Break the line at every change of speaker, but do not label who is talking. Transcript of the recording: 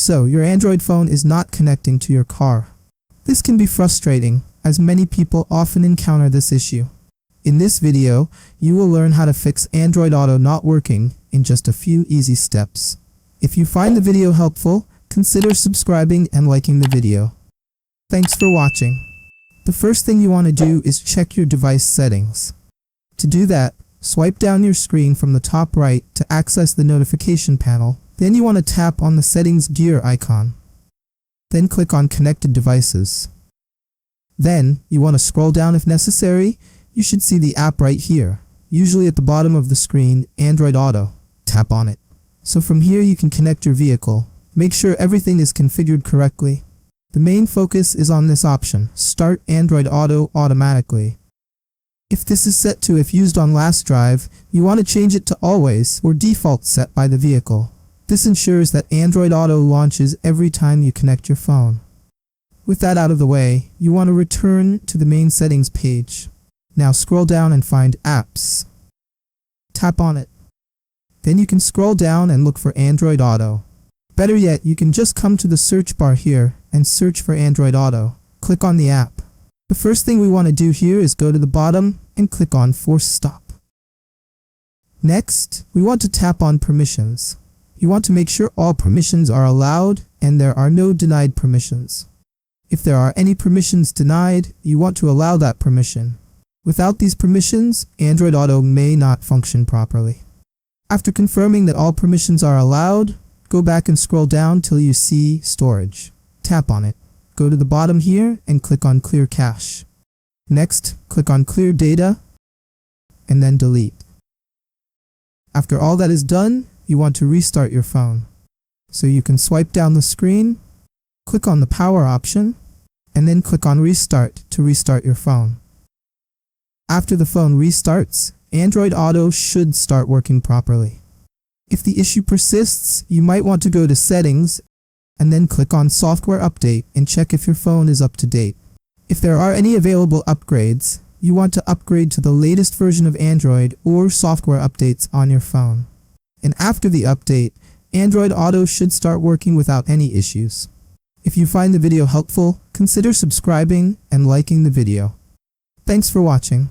So, your Android phone is not connecting to your car. This can be frustrating, as many people often encounter this issue. In this video, you will learn how to fix Android Auto not working in just a few easy steps. If you find the video helpful, consider subscribing and liking the video. Thanks for watching. The first thing you want to do is check your device settings. To do that, swipe down your screen from the top right to access the notification panel. Then you want to tap on the settings gear icon. Then click on connected devices. Then you want to scroll down if necessary. You should see the app right here, usually at the bottom of the screen, Android Auto. Tap on it. So from here you can connect your vehicle. Make sure everything is configured correctly. The main focus is on this option, Start Android Auto Automatically. If this is set to if used on last drive, you want to change it to always or default set by the vehicle. This ensures that Android Auto launches every time you connect your phone. With that out of the way, you want to return to the main settings page. Now scroll down and find Apps. Tap on it. Then you can scroll down and look for Android Auto. Better yet, you can just come to the search bar here and search for Android Auto. Click on the app. The first thing we want to do here is go to the bottom and click on Force Stop. Next, we want to tap on Permissions. You want to make sure all permissions are allowed and there are no denied permissions. If there are any permissions denied, you want to allow that permission. Without these permissions, Android Auto may not function properly. After confirming that all permissions are allowed, go back and scroll down till you see Storage. Tap on it. Go to the bottom here and click on Clear Cache. Next, click on Clear Data and then Delete. After all that is done, you want to restart your phone. So you can swipe down the screen, click on the power option, and then click on Restart to restart your phone. After the phone restarts, Android Auto should start working properly. If the issue persists, you might want to go to Settings and then click on Software Update and check if your phone is up to date. If there are any available upgrades, you want to upgrade to the latest version of Android or software updates on your phone. And after the update, Android Auto should start working without any issues. If you find the video helpful, consider subscribing and liking the video. Thanks for watching.